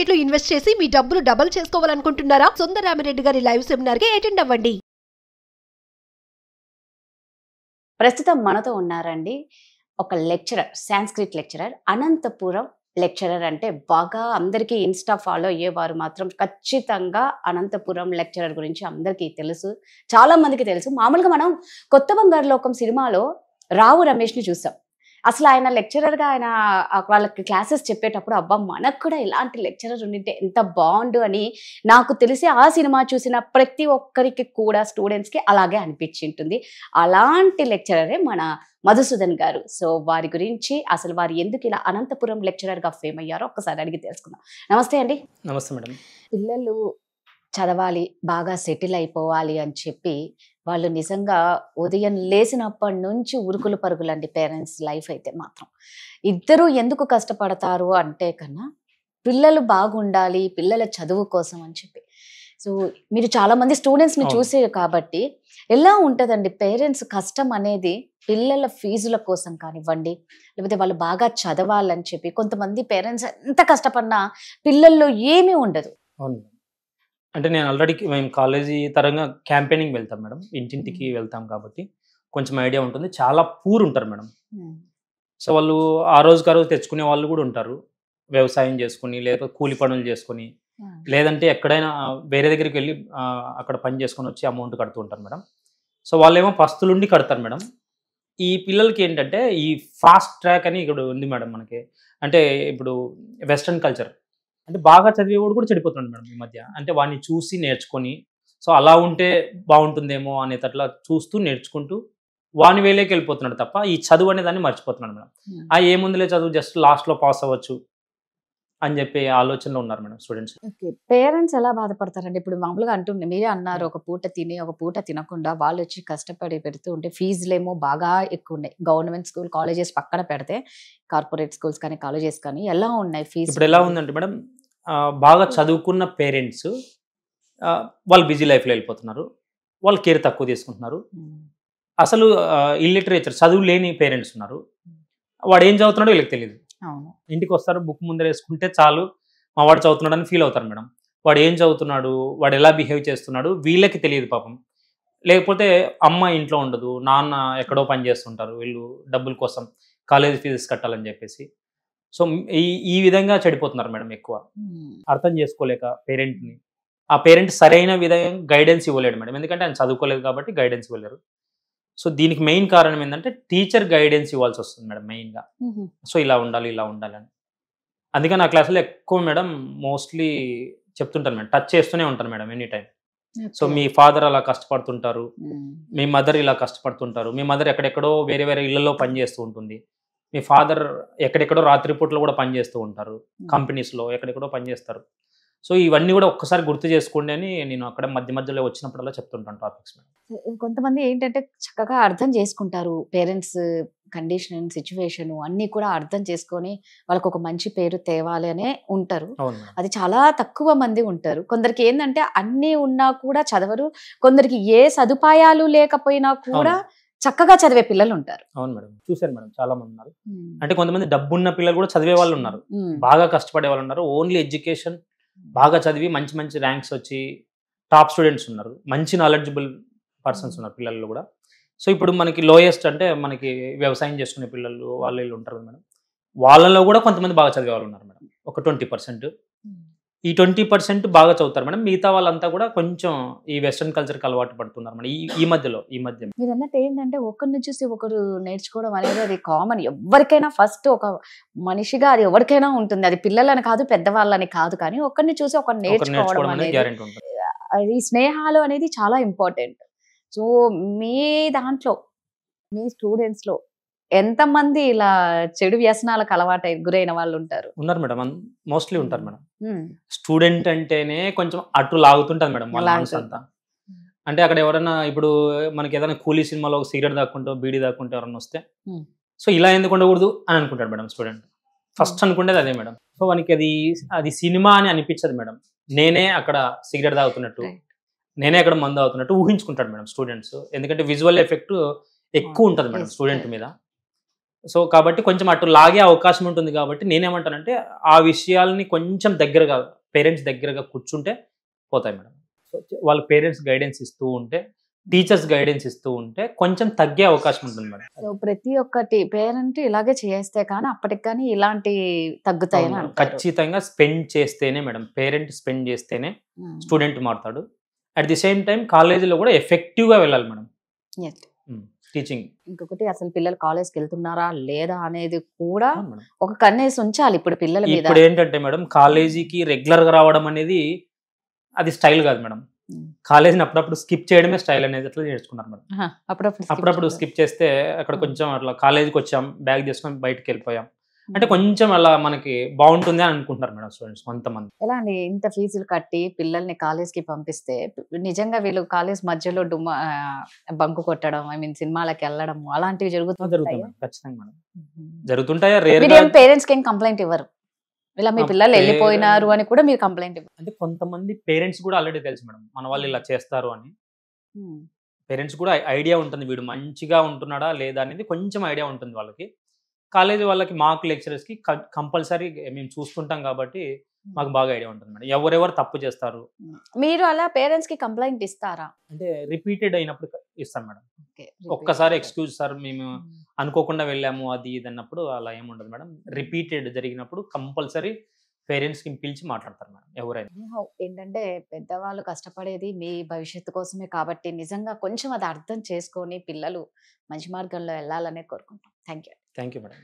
Market లో invest చేసి మీ డబ్బులు డబుల్ చేసుకోవాలనుకుంటున్నారా? సుందరరామిరెడ్డి గారి లైవ్ సెమినార్ కి అటెండ్ అవ్వండి. ప్రస్తుతం మనతో ఉన్నారండి ఒక lecturer, Sanskrit lecturer, Anantapuram lecturer. అంటే బాగా అందరికీ ఇన్స్టా ఫాలో అయ్యేవారు మాత్రం ఖచ్చితంగా అనంతపురం లెక్చరర్ గురించి అందరికీ తెలుసు, చాలా మందికి తెలుసు. మామూలుగా మనం కొత్త బంగారు లోకం సినిమాలో రావు రమేష్ని చూసాం. అసలు ఆయన లెక్చరర్గా ఆయన వాళ్ళకి క్లాసెస్ చెప్పేటప్పుడు అబ్బా మనకు కూడా ఇలాంటి లెక్చరర్ ఉండింటే ఎంత బాగుండు అని నాకు తెలిసి ఆ సినిమా చూసిన ప్రతి ఒక్కరికి కూడా స్టూడెంట్స్కి అలాగే అనిపించింటుంది. అలాంటి లెక్చరరే మన మధుసూదన్ గారు. సో వారి గురించి అసలు వారు ఎందుకు ఇలా అనంతపురం లెక్చరర్గా ఫేమ్ అయ్యారో ఒక్కసారి అడిగి తెలుసుకుందాం. నమస్తే అండి. నమస్తే మేడం. పిల్లలు చదవాలి, బాగా సెటిల్ అయిపోవాలి అని చెప్పి వాళ్ళు నిజంగా ఉదయం లేచినప్పటి నుంచి ఉరుకులు పరుగులండి పేరెంట్స్ లైఫ్ అయితే మాత్రం. ఇద్దరు ఎందుకు కష్టపడతారు అంటే కన్నా పిల్లలు బాగుండాలి, పిల్లల చదువు కోసం అని చెప్పి. సో మీరు చాలా మంది స్టూడెంట్స్ని చూసే కాబట్టి ఎలా ఉంటుందండి పేరెంట్స్ కష్టం అనేది? పిల్లల ఫీజుల కోసం కానివ్వండి, లేకపోతే వాళ్ళు బాగా చదవాలని చెప్పి కొంతమంది పేరెంట్స్ ఎంత కష్టపడినా పిల్లల్లో ఏమీ ఉండదు. అవును, అంటే నేను ఆల్రెడీ మేము కాలేజీ తరంగా క్యాంపెయినింగ్ వెళ్తాం మేడం, ఇంటింటికి వెళ్తాం కాబట్టి కొంచెం ఐడియా ఉంటుంది. చాలా పూర్ ఉంటారు మేడం. సో వాళ్ళు ఆ రోజు తెచ్చుకునే వాళ్ళు కూడా ఉంటారు, వ్యవసాయం చేసుకుని లేదా కూలి పనులు చేసుకుని, లేదంటే ఎక్కడైనా వేరే దగ్గరికి వెళ్ళి అక్కడ పని చేసుకొని వచ్చి అమౌంట్ కడుతూ ఉంటారు మేడం. సో వాళ్ళేమో పస్తులుండి కడతారు మేడం. ఈ పిల్లలకి ఏంటంటే ఈ ఫాస్ట్ ట్రాక్ అని ఇక్కడ ఉంది మేడం మనకి. అంటే ఇప్పుడు వెస్ట్రన్ కల్చర్ అంటే బాగా చదివేవాడు కూడా చెడిపోతున్నాడు మేడం ఈ మధ్య. అంటే వాడిని చూసి నేర్చుకొని, సో అలా ఉంటే బాగుంటుందేమో అనేటట్లా చూస్తూ నేర్చుకుంటూ వాని వేలేకి వెళ్ళిపోతున్నాడు తప్ప ఈ చదువు అనే దాన్ని మర్చిపోతున్నాడు మేడం. ఏముందిలే చదువు, జస్ట్ లాస్ట్లో పాస్ అవ్వచ్చు అని చెప్పి ఆలోచనలో ఉన్నారు మేడం స్టూడెంట్స్. ఓకే, పేరెంట్స్ ఎలా బాధపడతారండి? ఇప్పుడు మామూలుగా అంటుండే మీరే అన్నారు, ఒక పూట తిని ఒక పూట తినకుండా వాళ్ళు వచ్చి కష్టపడి పెడుతూ ఉంటే ఫీజులేమో బాగా ఎక్కువ ఉన్నాయి. గవర్నమెంట్ స్కూల్ కాలేజెస్ పక్కన పెడితే కార్పొరేట్ స్కూల్స్ కానీ కాలేజెస్ కానీ ఎలా ఉన్నాయి ఫీజు? ఇప్పుడు ఎలా ఉందంటే మేడం, బాగా చదువుకున్న పేరెంట్స్ వాళ్ళు బిజీ లైఫ్లో వెళ్ళిపోతున్నారు, వాళ్ళు కేర్ తక్కువ తీసుకుంటున్నారు. అసలు ఇల్లిటరేచర్ చదువు లేని పేరెంట్స్ ఉన్నారు, వాడు ఏం చదువుతున్నాడో వీళ్ళకి తెలియదు. ఇంటికి వస్తారు, బుక్ ముందర వేసుకుంటే చాలు మా వాడు చదువుతున్నాడు అని ఫీల్ అవుతారు మేడం. వాడు ఏం చదువుతున్నాడు, వాడు ఎలా బిహేవ్ చేస్తున్నాడు వీళ్ళకి తెలియదు పాపం. లేకపోతే అమ్మ ఇంట్లో ఉండదు, నాన్న ఎక్కడో పని చేస్తుంటారు, వీళ్ళు డబ్బుల కోసం కాలేజ్ ఫీజెస్ కట్టాలని చెప్పేసి. సో ఈ విధంగా చెడిపోతున్నారు మేడం. ఎక్కువ అర్థం చేసుకోలేక పేరెంట్ని, ఆ పేరెంట్ సరైన విధంగా గైడెన్స్ ఇవ్వలేడు మేడం, ఎందుకంటే ఆయన చదువుకోలేదు కాబట్టి గైడెన్స్ ఇవ్వలేరు. సో దీనికి మెయిన్ కారణం ఏంటంటే టీచర్ గైడెన్స్ ఇవ్వాల్సి వస్తుంది మేడం మెయిన్గా. సో ఇలా ఉండాలి అని. అందుకే నా క్లాసులో ఎక్కువ మేడం మోస్ట్లీ చెప్తుంటాను మేడం, టచ్ చేస్తూనే ఉంటాను మేడం ఎనీ టైం. సో మీ ఫాదర్ అలా కష్టపడుతుంటారు, మీ మదర్ ఇలా కష్టపడుతుంటారు, మీ మదర్ ఎక్కడెక్కడో వేరే వేరే ఇళ్లలో పనిచేస్తూ ఉంటుంది, మీ ఫాదర్ ఎక్కడెక్కడో రాత్రిపూట్లో కూడా పనిచేస్తూ ఉంటారు, కంపెనీస్లో ఎక్కడెక్కడో పనిచేస్తారు. సో ఇవన్నీ కూడా ఒక్కసారి గుర్తు చేసుకోండి అని నేను అక్కడ మధ్యలో వచ్చినప్పుడల్లా చెప్తుంటాను టాపిక్స్. కొంతమంది ఏంటంటే చక్కగా అర్థం చేసుకుంటారు, పేరెంట్స్ కండిషన్ సిచ్యువేషన్ అన్నీ కూడా అర్థం చేసుకొని వాళ్ళకు ఒక మంచి పేరు తేవాలి అనే ఉంటారు. అది చాలా తక్కువ మంది ఉంటారు. కొందరికి ఏంటంటే అన్నీ ఉన్నా కూడా చదవరు, కొందరికి ఏ సదుపాయాలు లేకపోయినా కూడా చక్కగా చదివే పిల్లలు ఉంటారు. అవును మేడం, చూశాను మేడం, చాలా మంది ఉన్నారు. అంటే కొంతమంది డబ్బున్న పిల్లలు కూడా చదివే వాళ్ళు ఉన్నారు, బాగా కష్టపడే వాళ్ళు ఉన్నారు. ఓన్లీ ఎడ్యుకేషన్ బాగా చదివి మంచి మంచి ర్యాంక్స్ వచ్చి టాప్ స్టూడెంట్స్ ఉన్నారు, మంచి నాలెడ్జబుల్ పర్సన్స్ ఉన్నారు పిల్లలు కూడా. సో ఇప్పుడు మనకి లోయెస్ట్ అంటే మనకి వ్యవసాయం చేసుకునే పిల్లలు వాళ్ళు ఉంటారు మేడం, వాళ్ళలో కూడా కొంతమంది బాగా చదివే వాళ్ళు ఉన్నారు మేడం, ఒక 20%. ఈ 20% బాగా చదువుతారు మేడం, మిగతా వాళ్ళంతా కూడా కొంచెం ఈ వెస్ట్రన్ కల్చర్కి అలవాటు పడుతున్నారు మేడం ఈ మధ్య. మీరు అన్నట్టు ఏంటంటే ఒకరిని చూసి ఒకరు నేర్చుకోవడం అనేది అది కామన్, ఎవరికైనా ఫస్ట్ ఒక మనిషిగా అది ఎవరికైనా ఉంటుంది, అది పిల్లలని కాదు పెద్దవాళ్ళని కాదు, కానీ ఒకరిని చూసి ఒకరు నేర్చుకోవడం అనేది అది స్నేహాలు అనేది చాలా ఇంపార్టెంట్. సో మీ దాంట్లో మీ స్టూడెంట్స్లో ఎంతమంది ఇలా చెడు వ్యసనాలకు అలవాటు గురైన వాళ్ళు ఉంటారు? ఉన్నారు మేడం, మోస్ట్లీ ఉంటారు మేడం. స్టూడెంట్ అంటేనే కొంచెం అటు లాగుతుంటది మేడం వాళ్ళ మనసు అంతా. అంటే అక్కడ ఎవరైనా ఇప్పుడు మనకి ఏదైనా కూలీ సినిమాలో సిగరెట్ దాక్కుంటూ బీడీ దాక్కుంటూ ఎవరైనా వస్తే సో ఇలా ఎందుకు ఉండకూడదు అని అనుకుంటాడు మేడం స్టూడెంట్. ఫస్ట్ అనుకుంటేది అదే మేడం. సో వానికి అది సినిమా అని అనిపించదు మేడం, నేనే అక్కడ సిగరెట్ తాగుతున్నట్టు, నేనే అక్కడ మందు అవుతున్నట్టు ఊహించుకుంటాడు మేడం స్టూడెంట్స్. ఎందుకంటే విజువల్ ఎఫెక్ట్ ఎక్కువ ఉంటుంది మేడం స్టూడెంట్ మీద. సో కాబట్టి కొంచెం అటు లాగే అవకాశం ఉంటుంది కాబట్టి నేనేమంటానంటే ఆ విషయాల్ని కొంచెం దగ్గరగా పేరెంట్స్ దగ్గరగా కూర్చుంటే పోతాయి మేడం. సో వాళ్ళ పేరెంట్స్ గైడెన్స్ ఇస్తూ ఉంటే, టీచర్స్ గైడెన్స్ ఇస్తూ ఉంటే కొంచెం తగ్గే అవకాశం ఉంటుంది మేడం. సో ప్రతి ఒక్కటి పేరెంట్ ఇలాగే చేస్తే కానీ అప్పటికి కానీ ఇలాంటి తగ్గుతాయని అవును. అంటారు. ఖచ్చితంగా స్పెండ్ చేస్తేనే మేడం, పేరెంట్ స్పెండ్ చేస్తేనే స్టూడెంట్ మారుతాడు. అట్ ది సేమ్ టైం కాలేజీలో కూడా ఎఫెక్టివ్గా వెళ్ళాలి మేడం Yes. టీచింగ్. ఇంకొకటి అసలు పిల్లలు కాలేజ్కి వెళ్తున్నారా లేదా అనేది కూడా మేడం ఒక కన్నేసి ఉంచాలి ఇప్పుడు పిల్లల మీద. ఇప్పుడు ఏంటంటే మేడం కాలేజీకి రెగ్యులర్గా రావడం అనేది అది స్టైల్ కాదు మేడం. కాలేజీని అప్పుడప్పుడు స్కిప్ చేయడమే స్టైల్ అనేది అట్లా నేర్చుకున్నారు మేడం. అప్పుడప్పుడు స్కిప్ చేస్తే అక్కడ కొంచెం అట్లా కాలేజీకి వచ్చాం, బ్యాగ్ తీసుకొని బయటకు వెళ్ళిపోయాం అంటే కొంచెం అలా మనకి బాగుంటుంది అని అనుకుంటున్నారు మేడం స్టూడెంట్స్ కొంతమంది. ఎలా అండి ఇంత ఫీజులు కట్టి పిల్లల్ని కాలేజ్కి పంపిస్తే నిజంగా వీళ్ళు కాలేజ్ మధ్యలో బంకు కొట్టడం, ఐ మీన్ సినిమాలకు వెళ్ళడం అలాంటివి జరుగుతుంది జరుగుతుంటాయి. మేడం, ఖచ్చితంగా మేడం. జరుగుతుంటాయా రేర్గా పేరెంట్స్ కి ఏం కంప్లైంట్ ఇవ్వరు, ఇలా మీ పిల్లలు వెళ్ళిపోయినారు అని కూడా మీరు కంప్లైంట్ ఇవ్వరు. అంటే కొంతమంది పేరెంట్స్ కూడా ఆల్రెడీ తెలుసు మేడం మన వాళ్ళు ఇలా చేస్తారు అని. పేరెంట్స్ కూడా ఐడియా ఉంటుంది వీడు మంచిగా ఉంటున్నాడా లేదా అనేది కొంచెం ఐడియా ఉంటుంది వాళ్ళకి. కాలేజీ వాళ్ళకి మాకు లెక్చరర్స్కి కంపల్సరీ మేము చూస్తుంటాం కాబట్టి మాకు బాగా ఐడియా ఉంటుంది మేడం ఎవరెవరు తప్పు చేస్తారు. మీరు అలా పేరెంట్స్ కి కంప్లైంట్ ఇస్తారా? అంటే రిపీటెడ్ అయినప్పుడు ఇస్తాం మేడం. ఒక్కసారి ఎక్స్క్యూజ్ సార్ మేము అనుకోకుండా వెళ్ళాము అది ఇది అన్నప్పుడు అలా ఏముండదు మేడం. రిపీటెడ్ జరిగినప్పుడు కంపల్సరీ పేరెంట్స్కి పిలిచి మాట్లాడతారు మేడం ఎవరైనా. ఏంటంటే పెద్దవాళ్ళు కష్టపడేది మీ భవిష్యత్తు కోసమే కాబట్టి నిజంగా కొంచెం అది అర్థం చేసుకొని పిల్లలు మంచి మార్గంలో వెళ్ళాలనే కోరుకుంటాం. Thank you. Thank you madam.